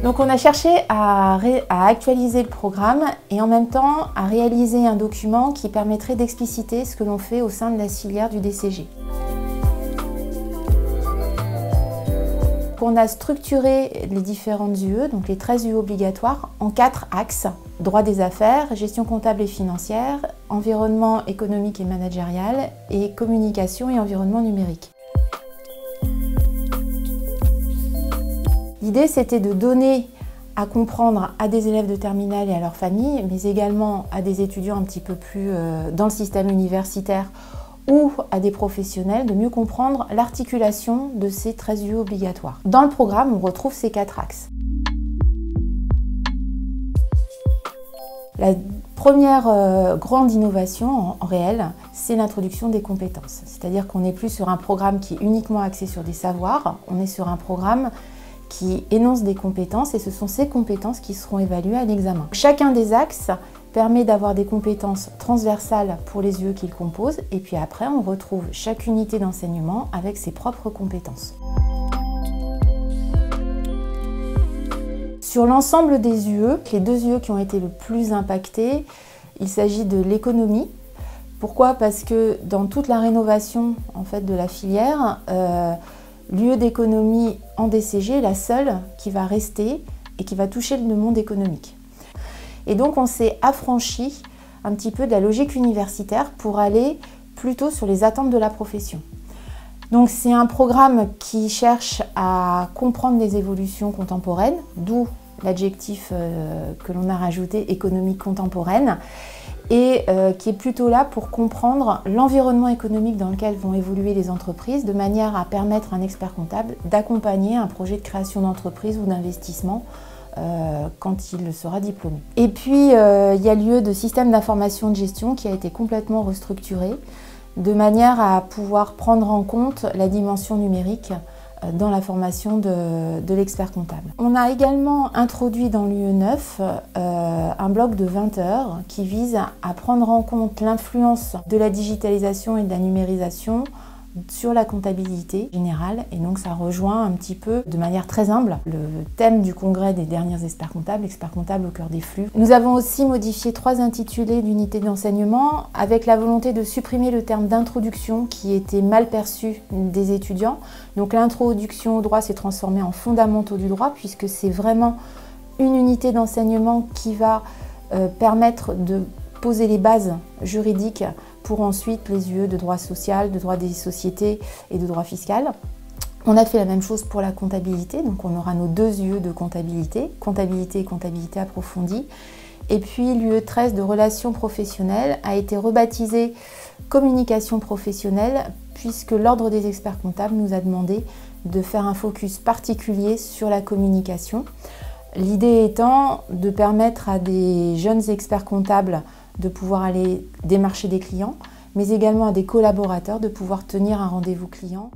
Donc on a cherché à actualiser le programme et en même temps à réaliser un document qui permettrait d'expliciter ce que l'on fait au sein de la filière du DCG. On a structuré les différentes UE, donc les 13 UE obligatoires, en 4 axes. Droit des affaires, gestion comptable et financière, environnement économique et managérial et communication et environnement numérique. L'idée, c'était de donner à comprendre à des élèves de terminale et à leurs familles, mais également à des étudiants un petit peu plus dans le système universitaire ou à des professionnels, de mieux comprendre l'articulation de ces 13 UE obligatoires. Dans le programme, on retrouve ces 4 axes. La première grande innovation en réel, c'est l'introduction des compétences. C'est-à-dire qu'on n'est plus sur un programme qui est uniquement axé sur des savoirs, on est sur un programme qui énonce des compétences et ce sont ces compétences qui seront évaluées à l'examen. Chacun des axes permet d'avoir des compétences transversales pour les UE qu'il compose et puis après on retrouve chaque unité d'enseignement avec ses propres compétences. Sur l'ensemble des UE, les 2 UE qui ont été le plus impactés, il s'agit de l'économie. Pourquoi? Parce que dans toute la rénovation en fait, de la filière, l'UE d'économie en DCG est la seule qui va rester et qui va toucher le monde économique. Et donc on s'est affranchi un petit peu de la logique universitaire pour aller plutôt sur les attentes de la profession. Donc c'est un programme qui cherche à comprendre les évolutions contemporaines, d'où l'adjectif que l'on a rajouté économique contemporaine, et qui est plutôt là pour comprendre l'environnement économique dans lequel vont évoluer les entreprises, de manière à permettre à un expert comptable d'accompagner un projet de création d'entreprise ou d'investissement quand il sera diplômé. Et puis il y a l'UE de système d'information de gestion qui a été complètement restructuré, de manière à pouvoir prendre en compte la dimension numérique dans la formation de l'expert comptable. On a également introduit dans l'UE 9 un bloc de 20 heures qui vise à prendre en compte l'influence de la digitalisation et de la numérisation sur la comptabilité générale, et donc ça rejoint un petit peu, de manière très humble, le thème du congrès des derniers experts comptables au cœur des flux. Nous avons aussi modifié 3 intitulés d'unités d'enseignement avec la volonté de supprimer le terme d'introduction qui était mal perçu des étudiants. Donc l'introduction au droit s'est transformée en fondamentaux du droit, puisque c'est vraiment une unité d'enseignement qui va permettre de poser les bases juridiques pour ensuite les UE de droit social, de droit des sociétés et de droit fiscal. On a fait la même chose pour la comptabilité, donc on aura nos 2 UE de comptabilité, comptabilité et comptabilité approfondie. Et puis l'UE 13 de relations professionnelles a été rebaptisée communication professionnelle, puisque l'Ordre des experts comptables nous a demandé de faire un focus particulier sur la communication. L'idée étant de permettre à des jeunes experts comptables de pouvoir aller démarcher des clients, mais également à des collaborateurs de pouvoir tenir un rendez-vous client.